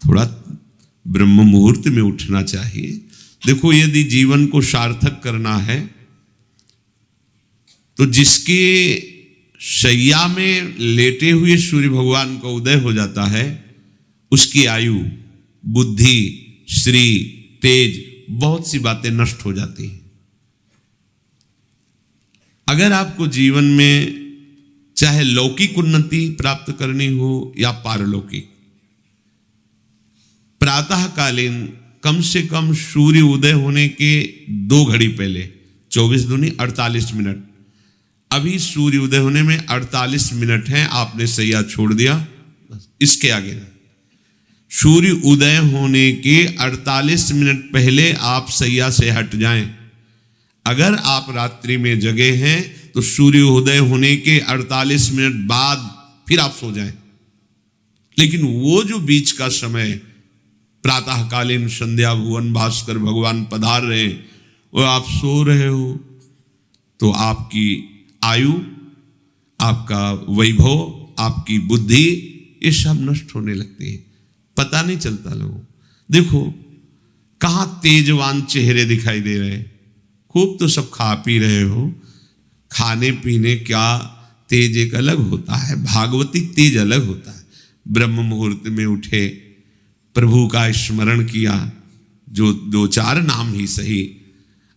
थोड़ा ब्रह्म मुहूर्त में उठना चाहिए। देखो, यदि जीवन को सार्थक करना है तो जिसके शैया में लेटे हुए सूर्य भगवान का उदय हो जाता है, उसकी आयु, बुद्धि, श्री, तेज, बहुत सी बातें नष्ट हो जाती हैं। अगर आपको जीवन में चाहे लौकिक उन्नति प्राप्त करनी हो या पारलौकिक, प्रातःकालीन कम से कम सूर्य उदय होने के 2 घड़ी पहले, 24 दूनी 48 मिनट, अभी सूर्य उदय होने में 48 मिनट हैं, आपने सैया छोड़ दिया, इसके आगे नहीं। सूर्य उदय होने के 48 मिनट पहले आप सैया से हट जाएं। अगर आप रात्रि में जगे हैं तो सूर्य उदय होने के 48 मिनट बाद फिर आप सो जाएं। लेकिन वो जो बीच का समय, प्रातःकालीन संध्या भुवन भास्कर भगवान पधार रहे, वो आप सो रहे हो, तो आपकी आयु, आपका वैभव, आपकी बुद्धि, ये सब नष्ट होने लगती है, पता नहीं चलता लोगों। देखो कहाँ तेजवान चेहरे दिखाई दे रहे हैं, खूब तो सब खा पी रहे हो, खाने पीने क्या तेज एक अलग होता है, भागवतिक तेज अलग होता है। ब्रह्म मुहूर्त में उठे, प्रभु का स्मरण किया, जो 2-4 नाम ही सही,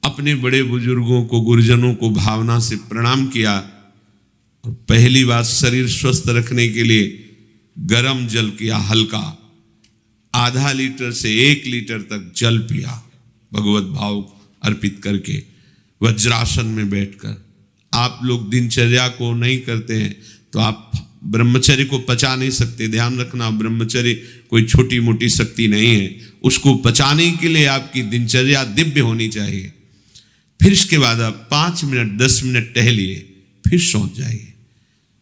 अपने बड़े बुजुर्गों को, गुरुजनों को भावना से प्रणाम किया, और पहली बात शरीर स्वस्थ रखने के लिए गर्म जल किया, हल्का, आधा लीटर से 1 लीटर तक जल पिया, भगवत भाव अर्पित करके, वज्रासन में बैठकर। आप लोग दिनचर्या को नहीं करते हैं तो आप ब्रह्मचर्य को पचा नहीं सकते। ध्यान रखना, ब्रह्मचर्य कोई छोटी मोटी शक्ति नहीं है, उसको पचाने के लिए आपकी दिनचर्या दिव्य होनी चाहिए। फिर इसके बाद आप 5 मिनट 10 मिनट टहलिए, फिर सो जाइए।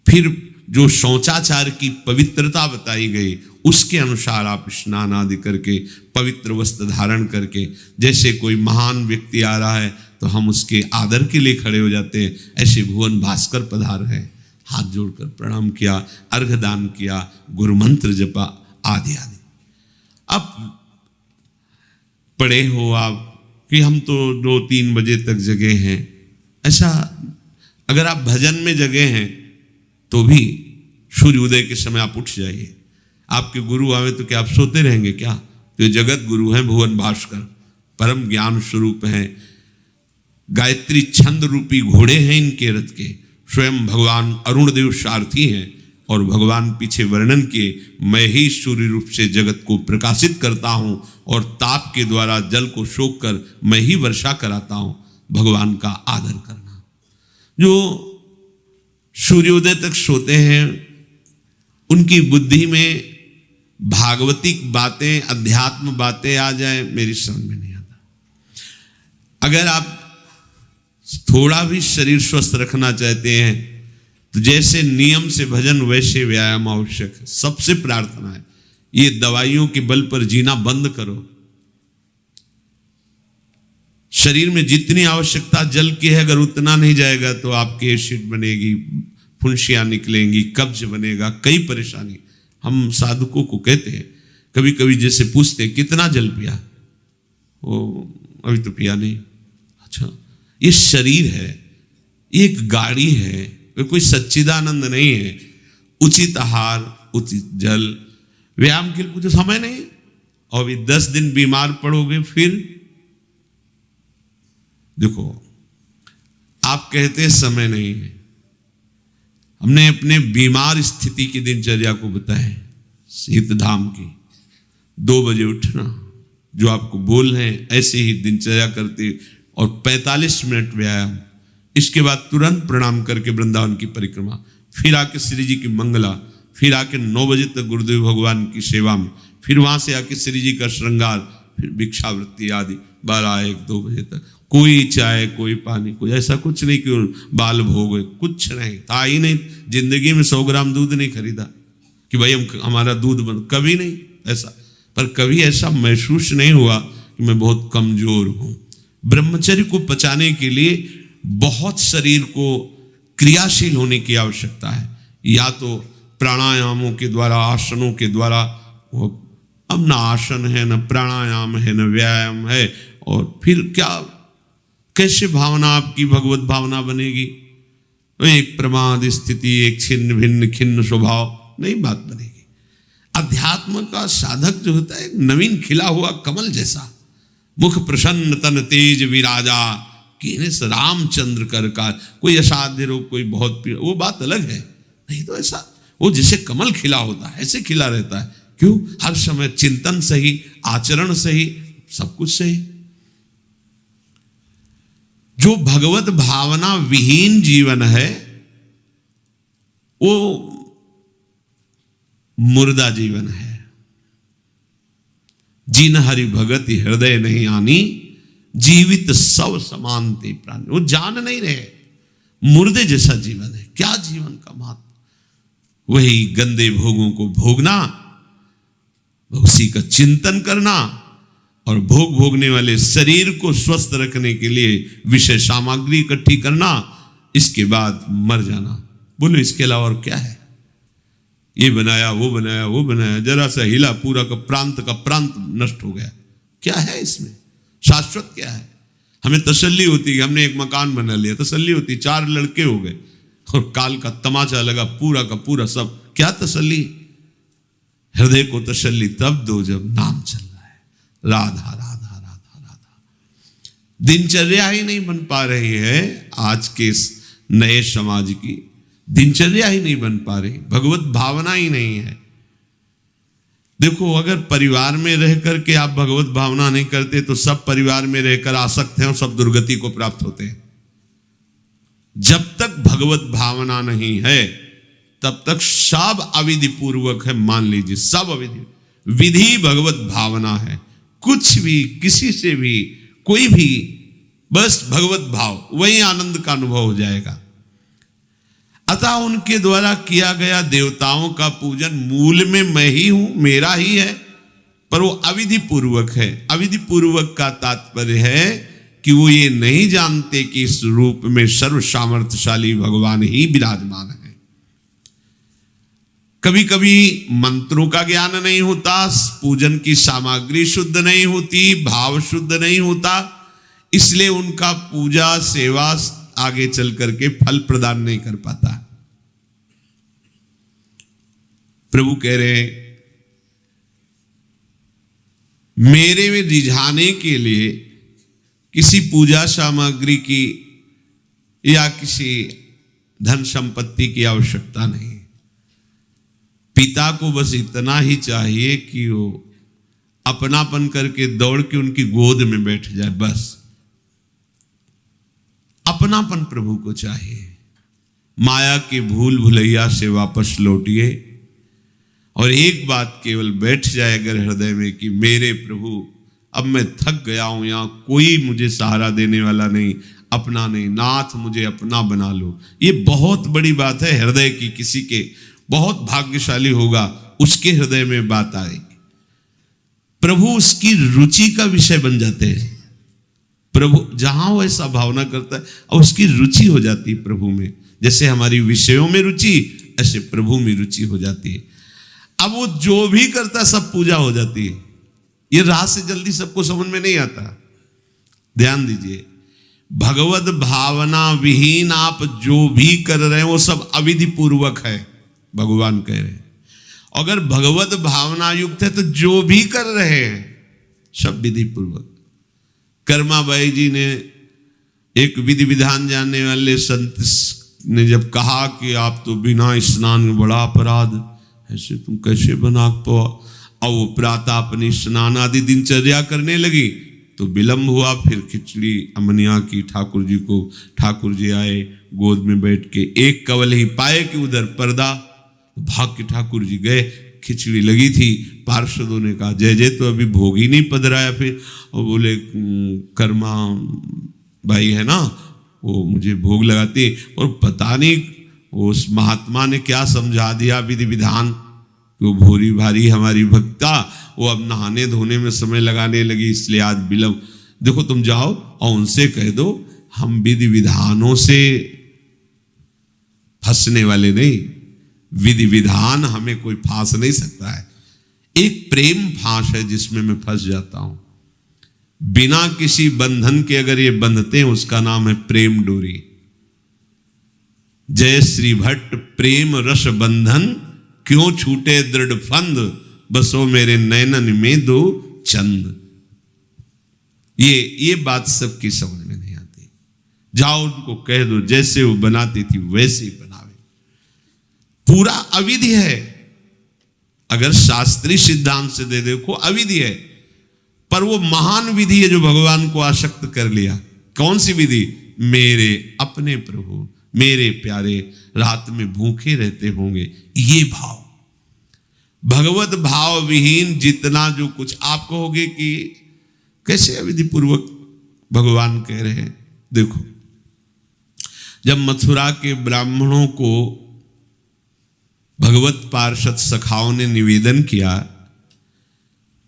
फिर जो शौचाचार की पवित्रता बताई गई उसके अनुसार आप स्नान आदि करके, पवित्र वस्त्र धारण करके, जैसे कोई महान व्यक्ति आ रहा है तो हम उसके आदर के लिए खड़े हो जाते हैं, ऐसे भुवन भास्कर पधार है, हाथ जोड़कर प्रणाम किया, अर्घदान किया, गुरु मंत्र जपा आदि आदि। अब पढ़े हो आप कि हम तो 2-3 बजे तक जगे हैं, ऐसा अगर आप भजन में जगे हैं तो भी सूर्य उदय के समय आप उठ जाइए। आपके गुरु आवे तो क्या आप सोते रहेंगे क्या? तो ये जगत गुरु हैं भुवन भास्कर, परम ज्ञान स्वरूप हैं, गायत्री छंद रूपी घोड़े हैं इनके रथ के, स्वयं भगवान अरुण देव सारथी हैं, और भगवान पीछे वर्णन किए, मैं ही सूर्य रूप से जगत को प्रकाशित करता हूं और ताप के द्वारा जल को सोख कर मैं ही वर्षा कराता हूं। भगवान का आदर करना। जो सूर्योदय तक सोते हैं उनकी बुद्धि में भागवतिक बातें, अध्यात्म बातें आ जाए, मेरी समझ में नहीं आता। अगर आप थोड़ा भी शरीर स्वस्थ रखना चाहते हैं तो जैसे नियम से भजन वैसे व्यायाम आवश्यक है। सबसे प्रार्थना है, ये दवाइयों के बल पर जीना बंद करो। शरीर में जितनी आवश्यकता जल की है, अगर उतना नहीं जाएगा तो आपकी एसिड बनेगी, फुंसियां निकलेंगी, कब्ज बनेगा, कई परेशानी। हम साधुकों को कहते हैं, कभी कभी जैसे पूछते हैं कितना जल पिया, वो अभी तो पिया नहीं। अच्छा, ये शरीर है, ये एक गाड़ी है, कोई सच्चिदानंद नहीं है। उचित आहार, उचित जल, व्यायाम के लिए कुछ समय नहीं। और भी 10 दिन बीमार पड़ोगे फिर देखो, आप कहते हैं समय नहीं है। हमने अपने बीमार स्थिति की दिनचर्या को बताया, शीत धाम की 2 बजे उठना, जो आपको बोल रहे हैं ऐसे ही दिनचर्या करते, और 45 मिनट व्यायाम। इसके बाद तुरंत प्रणाम करके वृंदावन की परिक्रमा, फिर आके श्री जी की मंगला, फिर आके 9 बजे तक गुरुदेव भगवान की सेवा में, फिर वहां से आके श्री जी का श्रृंगार, फिर भिक्षावृत्ति आदि 12-1-2 बजे तक। कोई चाय, कोई पानी, कोई ऐसा कुछ नहीं कि बाल भोग, कुछ नहीं था ही नहीं। जिंदगी में 100 ग्राम दूध नहीं खरीदा कि भाई हमारा दूध बंद, कभी नहीं ऐसा। पर कभी ऐसा महसूस नहीं हुआ कि मैं बहुत कमजोर हूं। ब्रह्मचर्य को पचाने के लिए बहुत शरीर को क्रियाशील होने की आवश्यकता है, या तो प्राणायामों के द्वारा, आसनों के द्वारा। अब न आसन है, न प्राणायाम है, न व्यायाम है, और फिर क्या, कैसे भावना आपकी भगवत भावना बनेगी? तो एक प्रमाद स्थिति, एक छिन्न भिन्न खिन्न स्वभाव, नहीं बात बनेगी। अध्यात्म का साधक जो होता है नवीन खिला हुआ कमल जैसा, मुख प्रसन्न तन तेज विराजा, कीने से रामचंद्र कर का, कोई असाध्य रोग, कोई बहुत पीड़ा, वो बात अलग है। नहीं तो ऐसा वो जैसे कमल खिला होता है ऐसे खिला रहता है। क्यों? हर समय चिंतन सही, आचरण सही, सब कुछ सही। जो भगवत भावना विहीन जीवन है वो मुर्दा जीवन है। जिन हरि भगति हृदय नहीं आनी, जीवित सब समानते प्राणी। वो जान नहीं रहे, मुर्दे जैसा जीवन है। क्या जीवन का महत्व? वही गंदे भोगों को भोगना, उसी का चिंतन करना, और भोग भोगने वाले शरीर को स्वस्थ रखने के लिए विषय सामग्री इकट्ठी करना, इसके बाद मर जाना। बोलो इसके अलावा और क्या है? ये बनाया, वो बनाया, वो बनाया, जरा सा हिला, पूरा का प्रांत नष्ट हो गया। क्या है इसमें? शाश्वत क्या है? हमें तसल्ली होती है, हमने एक मकान बना लिया, तसल्ली होती, 4 लड़के हो गए और काल का तमाचा लगा, पूरा का पूरा सब। क्या तसल्ली? हृदय को तसल्ली तब दो जब नाम चल रहा है, राधा राधा राधा राधा। दिनचर्या ही नहीं बन पा रही है आज के नए समाज की, दिनचर्या ही नहीं बन पा रही, भगवत भावना ही नहीं है। देखो, अगर परिवार में रह करके आप भगवत भावना नहीं करते तो सब परिवार में रहकर आसक्त हैं और सब दुर्गति को प्राप्त होते हैं। जब तक भगवत भावना नहीं है तब तक सब अविधि पूर्वक है। मान लीजिए सब अविधि, विधि भगवत भावना है। कुछ भी, किसी से भी, कोई भी, बस भगवत भाव, वही आनंद का अनुभव हो जाएगा। अतः उनके द्वारा किया गया देवताओं का पूजन मूल में मैं ही हूं, मेरा ही है, पर वो अविधि पूर्वक है। अविधि पूर्वक का तात्पर्य है कि वो ये नहीं जानते कि इस रूप में सर्व सामर्थ्यशाली भगवान ही विराजमान है। कभी कभी मंत्रों का ज्ञान नहीं होता, पूजन की सामग्री शुद्ध नहीं होती, भाव शुद्ध नहीं होता, इसलिए उनका पूजा सेवा आगे चल करके फल प्रदान नहीं कर पाता। प्रभु कह रहे हैं, मेरे में रिझाने के लिए किसी पूजा सामग्री की या किसी धन संपत्ति की आवश्यकता नहीं। पिता को बस इतना ही चाहिए कि वो अपनापन करके दौड़ के उनकी गोद में बैठ जाए, बस अपनापन प्रभु को चाहिए। माया के भूल भुलैया से वापस लौटिए और एक बात केवल बैठ जाए अगर हृदय में कि मेरे प्रभु, अब मैं थक गया हूं, यहां कोई मुझे सहारा देने वाला नहीं, अपना नहीं, नाथ मुझे अपना बना लो। ये बहुत बड़ी बात है हृदय की। किसी के बहुत भाग्यशाली होगा, उसके हृदय में बात आएगी। प्रभु उसकी रुचि का विषय बन जाते हैं। प्रभु जहां वो ऐसा भावना करता है और उसकी रुचि हो जाती है प्रभु में। जैसे हमारी विषयों में रुचि, ऐसे प्रभु में रुचि हो जाती है। अब वो जो भी करता है सब पूजा हो जाती है। ये राह से जल्दी सबको समझ में नहीं आता। ध्यान दीजिए, भगवत भावना विहीन आप जो भी कर रहे हैं वो सब अविधि पूर्वक है, भगवान कह रहे हैं। अगर भगवत भावना युक्त है तो जो भी कर रहे हैं सब विधि पूर्वक। कर्माबाई जी ने, एक विधि विधान जानने वाले संत ने जब कहा कि आप तो बिना स्नान में बड़ा अपराध, ऐसे तुम कैसे बना पाओ? और वो प्रातः अपनी स्नान आदि दिनचर्या करने लगी तो विलंब हुआ। फिर खिचड़ी अमनिया की ठाकुर जी को, ठाकुर जी आए गोद में बैठ के, एक कवल ही पाए कि उधर पर्दा, भाग के ठाकुर जी गए। खिचड़ी लगी थी, पार्षदों ने कहा जय जय, तो अभी भोग ही नहीं पधराया। फिर और बोले कर्मा भाई है ना, वो मुझे भोग लगाती, और पता नहीं उस महात्मा ने क्या समझा दिया विधि विधान, वो भोरी भारी हमारी भक्ता, वो अब नहाने धोने में समय लगाने लगी, इसलिए आज विलंब। देखो तुम जाओ और उनसे कह दो हम विधि विधानों से फंसने वाले नहीं, विधि विधान हमें कोई फांस नहीं सकता है। एक प्रेम फांस है जिसमें मैं फंस जाता हूं। बिना किसी बंधन के अगर ये बंधते हैं उसका नाम है प्रेम डोरी। जय श्री भट्ट प्रेम रस बंधन, क्यों छूटे दृढ़ फंद, बसो मेरे नैनन में दो चंद। ये बात सबकी समझ में नहीं आती। जाओ उनको कह दो जैसे वो बनाती थी वैसे ही बनावे। पूरा अविधि है। अगर शास्त्रीय सिद्धांत से दे देखो अविधि है, पर वो महान विधि है जो भगवान को आसक्त कर लिया। कौन सी विधि? मेरे अपने प्रभु मेरे प्यारे रात में भूखे रहते होंगे, ये भाव। भगवत भाव विहीन जितना जो कुछ आप कहोगे कि कैसे अविधि पूर्वक भगवान कह रहे हैं। देखो, जब मथुरा के ब्राह्मणों को भगवत पार्षद सखाओं ने निवेदन किया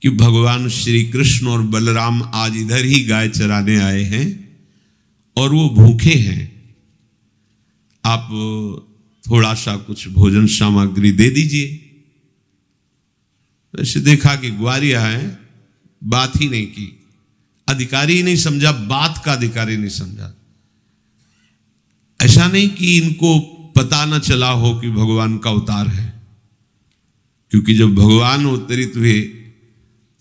कि भगवान श्री कृष्ण और बलराम आज इधर ही गाय चराने आए हैं और वो भूखे हैं, आप थोड़ा सा कुछ भोजन सामग्री दे दीजिए। ऐसे देखा कि ग्वारिया है, बात ही नहीं की, अधिकारी ही नहीं समझा, बात का अधिकारी नहीं समझा। ऐसा नहीं कि इनको पता न चला हो कि भगवान का अवतार है, क्योंकि जब भगवान अवतरित हुए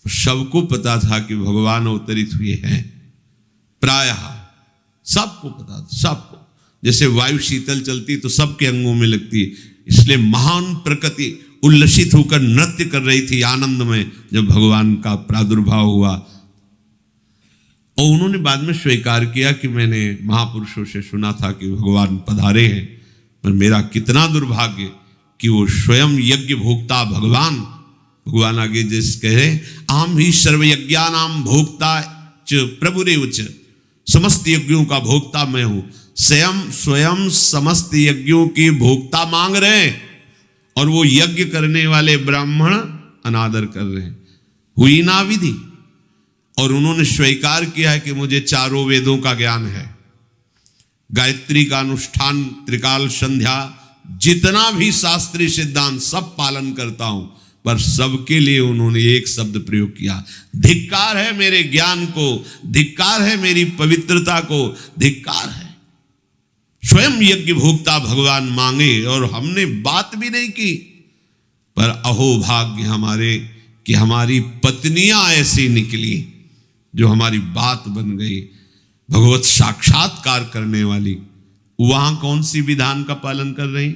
सबको पता था कि भगवान अवतरित हुए हैं। प्रायः सबको पता था, सबको। जैसे वायु शीतल चलती तो सबके अंगों में लगती है, इसलिए महान प्रकृति उल्लसित होकर नृत्य कर रही थी आनंद में जब भगवान का प्रादुर्भाव हुआ। और उन्होंने बाद में स्वीकार किया कि मैंने महापुरुषों से सुना था कि भगवान पधारे हैं, पर मेरा कितना दुर्भाग्य कि वो स्वयं यज्ञ भोक्ता भगवान आगे जैसे कह रहे, आम ही सर्वयज्ञानाम भोक्ता च प्रभुरेव च, समस्त यज्ञों का भोक्ता मैं हूं। स्वयं समस्त यज्ञों के भोक्ता मांग रहे हैं और वो यज्ञ करने वाले ब्राह्मण अनादर कर रहे हैं। हुई ना विधि। और उन्होंने स्वीकार किया है कि मुझे चारों वेदों का ज्ञान है, गायत्री का अनुष्ठान, त्रिकाल संध्या, जितना भी शास्त्रीय सिद्धांत सब पालन करता हूं, पर सबके लिए उन्होंने एक शब्द प्रयोग किया, धिक्कार है मेरे ज्ञान को, धिक्कार है मेरी पवित्रता को, धिक्कार है। स्वयं यज्ञ भोक्ता भगवान मांगे और हमने बात भी नहीं की। पर अहो भाग्य हमारे कि हमारी पत्नियां ऐसी निकली जो हमारी बात बन गई, भगवत साक्षात्कार करने वाली। वहां कौन सी विधान का पालन कर रही?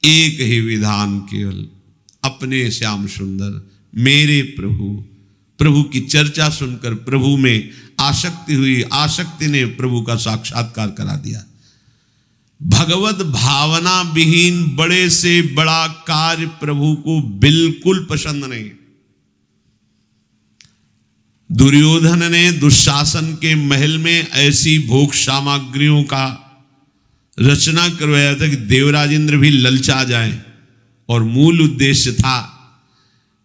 एक ही विधान, केवल अपने श्याम सुंदर मेरे प्रभु की चर्चा सुनकर प्रभु में आसक्ति हुई, आसक्ति ने प्रभु का साक्षात्कार करा दिया। भगवत भावना विहीन बड़े से बड़ा कार्य प्रभु को बिल्कुल पसंद नहीं। दुर्योधन ने दुशासन के महल में ऐसी भोग सामग्रियों का रचना करवाया था कि देवराजेंद्र भी ललचा जाए, और मूल उद्देश्य था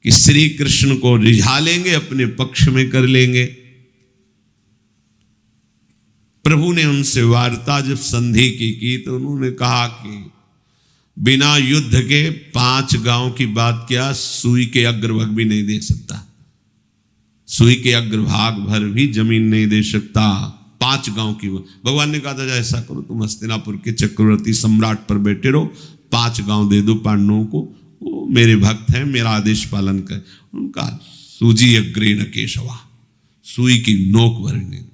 कि श्री कृष्ण को रिझा लेंगे, अपने पक्ष में कर लेंगे। प्रभु ने उनसे वार्ता जब संधि की तो उन्होंने कहा कि बिना युद्ध के 5 गांव की बात क्या, सुई के अग्रभाग भी नहीं दे सकता, सुई के अग्रभाग भर भी जमीन नहीं दे सकता। 5 गांव की भगवान ने कहा था ऐसा करो, तुम हस्तिनापुर के चक्रवर्ती सम्राट पर बैठे रहो, 5 गांव दे दो पांडवों को, वो मेरे भक्त हैं, मेरा आदेश पालन कर। उनका सूजी अग्रे न केशवा, सुई की नोक भरने।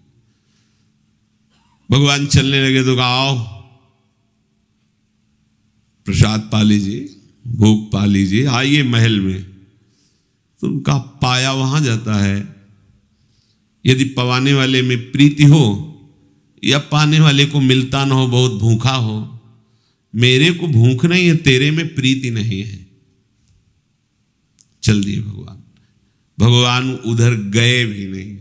भगवान चलने लगे तो कहा आओ प्रसाद पा लीजिए, भोग पा लीजिए, आइए महल में। तो उनका पाया वहां जाता है। यदि पवाने वाले में प्रीति हो या पाने वाले को मिलता ना हो, बहुत भूखा हो, मेरे को भूख नहीं है, तेरे में प्रीति नहीं है, चल दिए भगवान उधर गए भी नहीं,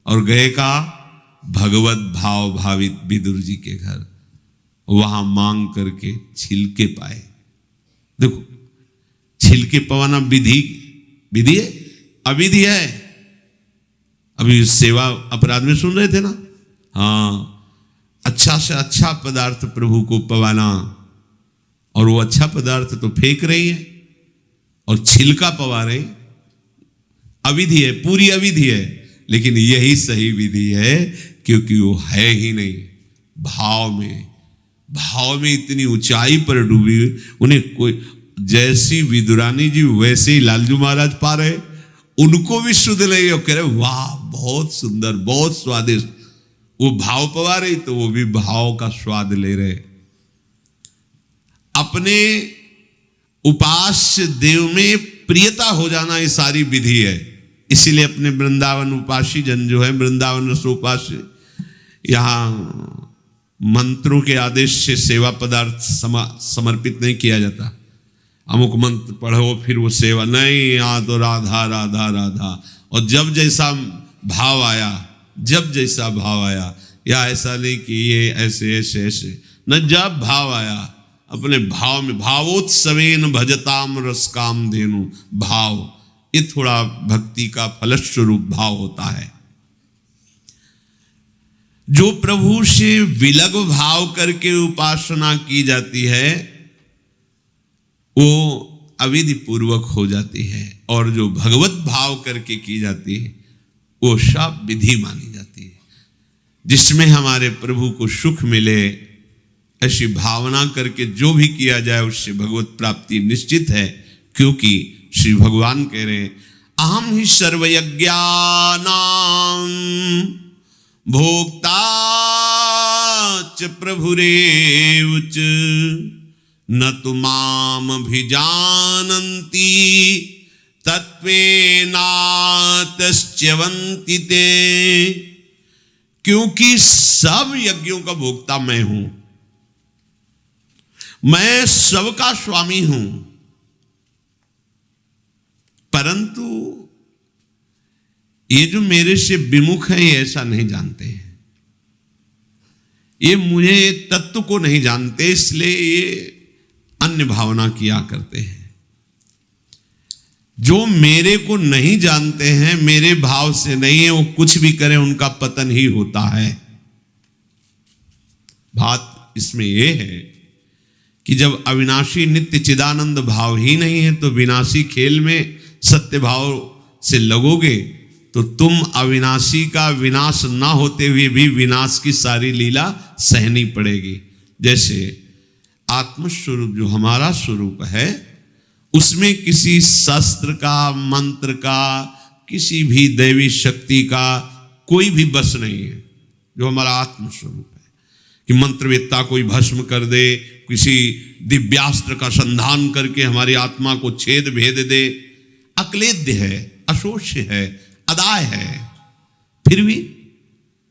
और गए का भगवत भाव भावित विदुर जी के घर, वहां मांग करके छिलके पाए। देखो, छिलके पवाना विधि है, अविधि है। अभी सेवा अपराध में सुन रहे थे ना, हाँ, अच्छा से अच्छा पदार्थ प्रभु को पवाना, और वो अच्छा पदार्थ तो फेंक रही है, और छिलका पवारे अविधि है, पूरी अविधि है, लेकिन यही सही विधि है, क्योंकि वो है ही नहीं भाव में इतनी ऊंचाई पर डूबी, उन्हें कोई, जैसी विदुरानी जी वैसे ही लालजू महाराज पा रहे, उनको भी शुद्ध नहीं, और कह रहे वाह बहुत सुंदर, बहुत स्वादिष्ट। वो भाव पवा रही तो वो भी भाव का स्वाद ले रहे। अपने उपास्य देव में प्रियता हो जाना ये सारी विधि है। इसीलिए अपने वृंदावन उपासी जन जो है, वृंदावन रसोपास्य, यहां मंत्रों के आदेश से सेवा पदार्थ समर्पित नहीं किया जाता। अमुक मंत्र पढ़ो फिर वो सेवा नहीं, यहाँ तो राधा राधा राधा। और जब जैसा भाव आया, या ऐसा नहीं कि ये ऐसे ऐसे ऐसे, न जब भाव आया अपने भाव में, भावोत्सवेन भजताम रसकाम धेनु, भाव ये थोड़ा भक्ति का फलस्वरूप भाव होता है। जो प्रभु से विलग भाव करके उपासना की जाती है वो अविधि पूर्वक हो जाती है, और जो भगवत भाव करके की जाती है वो सब विधि मानी जाती है। जिसमें हमारे प्रभु को सुख मिले, ऐसी भावना करके जो भी किया जाए उससे भगवत प्राप्ति निश्चित है। क्योंकि श्री भगवान कह रहे हैं अहम ही सर्वयज्ञानां भोक्ता च प्रभुरेव च न तु माम अभिजानन्ति तत्वेनातश्च्यवन्ति ते। क्योंकि सब यज्ञों का भोक्ता मैं हूं, मैं सबका स्वामी हूं, परंतु ये जो मेरे से विमुख है ये ऐसा नहीं जानते हैं, ये मुझे तत्व को नहीं जानते, इसलिए ये अन्य भावना किया करते हैं। जो मेरे को नहीं जानते हैं, मेरे भाव से नहीं है, वो कुछ भी करें उनका पतन ही होता है। बात इसमें यह है कि जब अविनाशी नित्य चिदानंद भाव ही नहीं है तो विनाशी खेल में सत्य भाव से लगोगे तो तुम अविनाशी का विनाश ना होते हुए भी विनाश की सारी लीला सहनी पड़ेगी। जैसे आत्मस्वरूप जो हमारा स्वरूप है उसमें किसी शस्त्र का, मंत्र का, किसी भी दैवी शक्ति का कोई भी बस नहीं है। जो हमारा आत्मस्वरूप है कि मंत्रवेत्ता कोई भस्म कर दे, किसी दिव्यास्त्र का संधान करके हमारी आत्मा को छेद भेद दे, अक्लेद्य है, अशोष्य है, अदाय है, फिर भी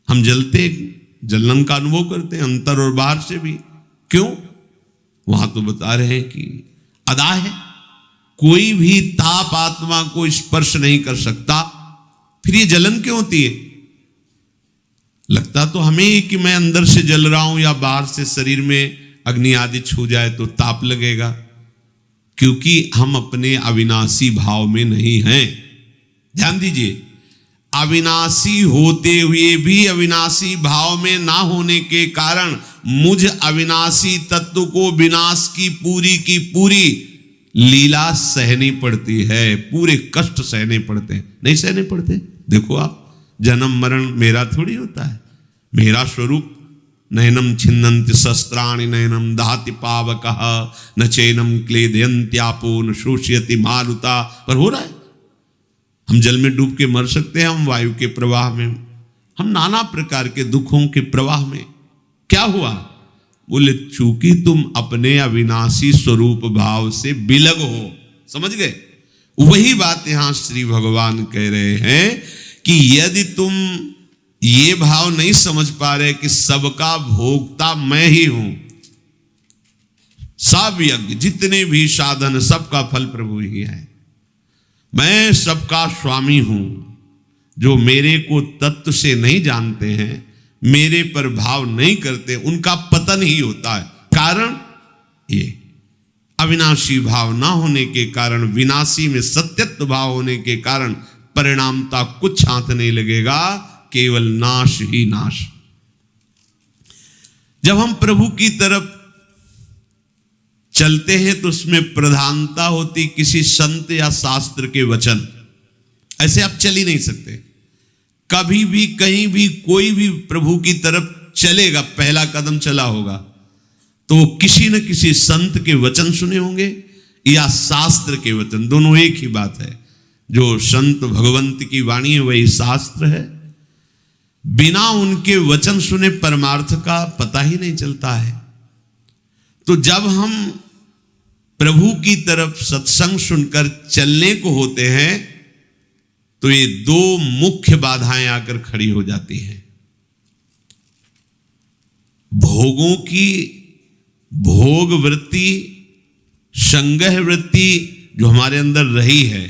हम जलन का अनुभव करते हैं अंतर और बाहर से भी। क्यों? वहां तो बता रहे हैं कि अदाय है, कोई भी ताप आत्मा को स्पर्श नहीं कर सकता, फिर ये जलन क्यों होती है? लगता तो हमें ही कि मैं अंदर से जल रहा हूं या बाहर से शरीर में अग्नि आदि छू जाए तो ताप लगेगा, क्योंकि हम अपने अविनाशी भाव में नहीं हैं। ध्यान दीजिए, अविनाशी होते हुए भी अविनाशी भाव में ना होने के कारण मुझ अविनाशी तत्व को विनाश की पूरी लीला सहनी पड़ती है, पूरे कष्ट सहने पड़ते हैं। नहीं सहने पड़ते? देखो आप, जन्म मरण मेरा थोड़ी होता है, मेरा स्वरूप नयनम छिन्नन्ति शस्त्राणि नयनम दहति पावकः न चैनम क्लेदयन्त्यापो न शोषयति मारुता, पर हो रहा है। हम जल में डूब के मर सकते हैं, हम वायु के प्रवाह में, हम नाना प्रकार के दुखों के प्रवाह में। क्या हुआ? बोले चूंकि तुम अपने अविनाशी स्वरूप भाव से विलग हो। समझ गए? वही बात यहां श्री भगवान कह रहे हैं कि यदि तुम ये भाव नहीं समझ पा रहे कि सबका भोक्ता मैं ही हूं, सब यज्ञ जितने भी साधन सबका फल प्रभु ही है, मैं सबका स्वामी हूं। जो मेरे को तत्व से नहीं जानते हैं, मेरे पर भाव नहीं करते, उनका पतन ही होता है। कारण ये अविनाशी भाव ना होने के कारण, विनाशी में सत्यत्व भाव होने के कारण परिणामता कुछ हाथ नहीं लगेगा, केवल नाश ही नाश। जब हम प्रभु की तरफ चलते हैं तो उसमें प्रधानता होती किसी संत या शास्त्र के वचन। ऐसे आप चल ही नहीं सकते। कभी भी कहीं भी कोई भी प्रभु की तरफ चलेगा, पहला कदम चला होगा तो वो किसी न किसी संत के वचन सुने होंगे या शास्त्र के वचन, दोनों एक ही बात है। जो संत भगवंत की वाणी है वही शास्त्र है। बिना उनके वचन सुने परमार्थ का पता ही नहीं चलता है। तो जब हम प्रभु की तरफ सत्संग सुनकर चलने को होते हैं तो ये दो मुख्य बाधाएं आकर खड़ी हो जाती हैं। भोगों की भोग वृत्ति, संग्रह वृत्ति जो हमारे अंदर रही है,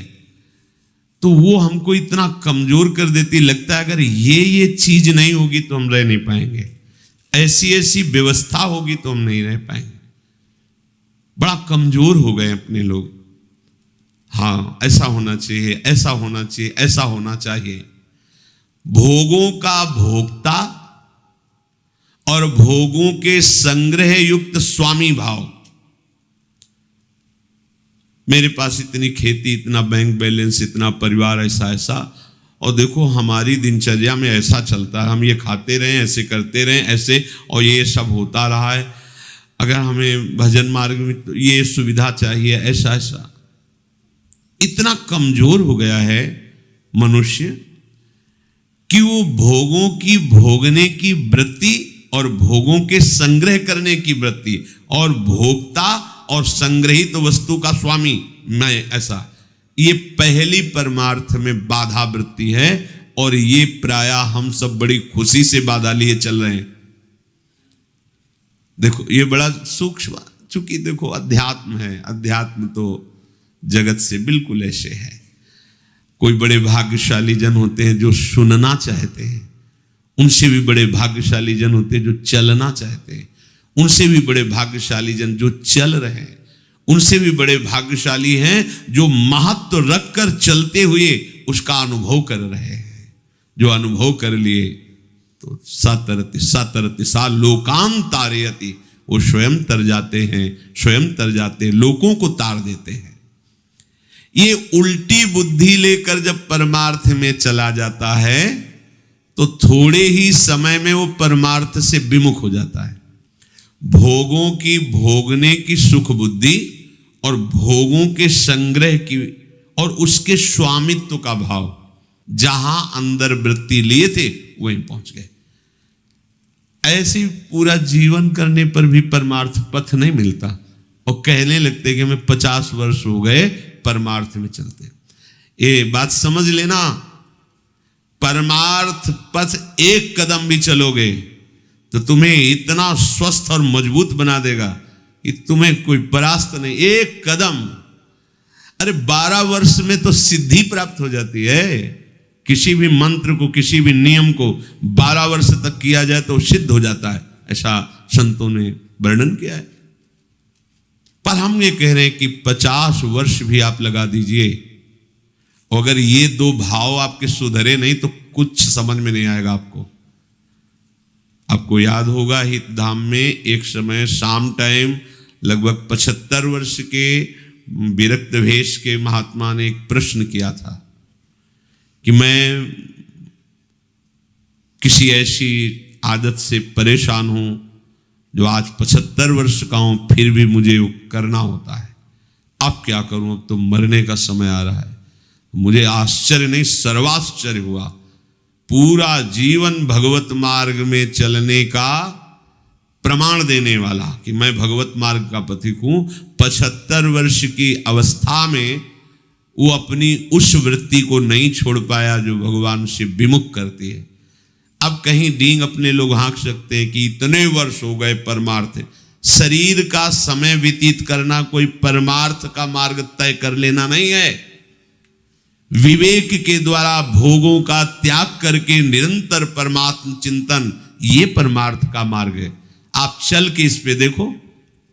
तो वो हमको इतना कमजोर कर देती, लगता है अगर ये चीज नहीं होगी तो हम रह नहीं पाएंगे, ऐसी ऐसी व्यवस्था होगी तो हम नहीं रह पाएंगे। बड़ा कमजोर हो गए अपने लोग। हाँ, ऐसा होना चाहिए, ऐसा होना चाहिए, ऐसा होना चाहिए। भोगों का भोक्ता और भोगों के संग्रह युक्त स्वामी भाव। मेरे पास इतनी खेती, इतना बैंक बैलेंस, इतना परिवार, ऐसा ऐसा, और देखो हमारी दिनचर्या में ऐसा चलता है, हम ये खाते रहें, ऐसे करते रहें, ऐसे, और ये सब होता रहा है। अगर हमें भजन मार्ग में तो ये सुविधा चाहिए, ऐसा ऐसा। इतना कमजोर हो गया है मनुष्य कि वो भोगों की भोगने की वृत्ति और भोगों के संग्रह करने की वृत्ति और भोक्ता और संग्रहित वस्तु का स्वामी मैं, ऐसा, ये पहली परमार्थ में बाधा वृत्ति है। और ये प्रायः हम सब बड़ी खुशी से बाधा लिए चल रहे हैं। देखो ये बड़ा सूक्ष्म, चूंकि देखो अध्यात्म है, अध्यात्म तो जगत से बिल्कुल ऐसे है। कोई बड़े भाग्यशाली जन होते हैं जो सुनना चाहते हैं, उनसे भी बड़े भाग्यशाली जन होते हैं जो चलना चाहते हैं, उनसे भी बड़े भाग्यशाली जन जो चल रहे हैं, उनसे भी बड़े भाग्यशाली हैं जो महत्व रखकर चलते हुए उसका अनुभव कर रहे हैं। जो अनुभव कर लिए तो सतरति सतरति सा लोकान तारयति, वो स्वयं तर जाते हैं, स्वयं तर जाते, लोगों को तार देते हैं। ये उल्टी बुद्धि लेकर जब परमार्थ में चला जाता है तो थोड़े ही समय में वो परमार्थ से विमुख हो जाता है। भोगों की भोगने की सुख बुद्धि और भोगों के संग्रह की और उसके स्वामित्व का भाव, जहां अंदर वृत्ति लिए थे वहीं पहुंच गए। ऐसे पूरा जीवन करने पर भी परमार्थ पथ नहीं मिलता और कहने लगते कि हमें 50 वर्ष हो गए परमार्थ में चलते। ये बात समझ लेना, परमार्थ पथ एक कदम भी चलोगे तो तुम्हें इतना स्वस्थ और मजबूत बना देगा कि तुम्हें कोई परास्त नहीं। एक कदम, अरे 12 वर्ष में तो सिद्धि प्राप्त हो जाती है। किसी भी मंत्र को, किसी भी नियम को 12 वर्ष तक किया जाए तो सिद्ध हो जाता है, ऐसा संतों ने वर्णन किया है। पर हम ये कह रहे हैं कि 50 वर्ष भी आप लगा दीजिए, अगर ये दो भाव आपके सुधरे नहीं तो कुछ समझ में नहीं आएगा आपको। आपको याद होगा हितधाम में एक समय शाम टाइम लगभग 75 वर्ष के विरक्त भेष के महात्मा ने एक प्रश्न किया था कि मैं किसी ऐसी आदत से परेशान हूं जो आज 75 वर्ष का हूं, फिर भी मुझे करना होता है। अब क्या करूं, अब तो मरने का समय आ रहा है। मुझे आश्चर्य नहीं, सर्वाश्चर्य हुआ। पूरा जीवन भगवत मार्ग में चलने का प्रमाण देने वाला कि मैं भगवत मार्ग का पथिक हूं, 75 वर्ष की अवस्था में वो अपनी उस वृत्ति को नहीं छोड़ पाया जो भगवान से विमुख करती है। अब कहीं डींग अपने लोग हाँक सकते हैं कि इतने वर्ष हो गए परमार्थ। शरीर का समय व्यतीत करना कोई परमार्थ का मार्ग तय कर लेना नहीं है। विवेक के द्वारा भोगों का त्याग करके निरंतर परमात्म चिंतन, ये परमार्थ का मार्ग है। आप चल के इस पे देखो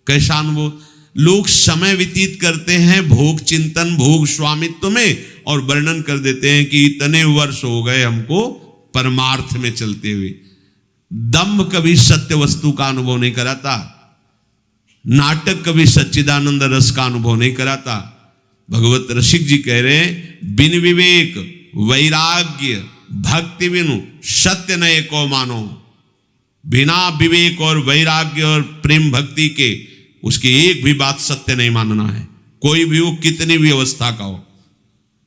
कैसा अनुभव। लोग समय व्यतीत करते हैं भोग चिंतन, भोग स्वामित्व में, और वर्णन कर देते हैं कि इतने वर्ष हो गए हमको परमार्थ में चलते हुए। दम्भ कभी सत्य वस्तु का अनुभव नहीं कराता। नाटक कभी सच्चिदानंद रस का अनुभव नहीं कराता। भगवत रसिक जी कह रहे हैं, बिन विवेक वैराग्य भक्ति बिनु सत्य न एको मानो। बिना विवेक और वैराग्य और प्रेम भक्ति के उसकी एक भी बात सत्य नहीं मानना है, कोई भी हो, कितनी भी अवस्था का हो।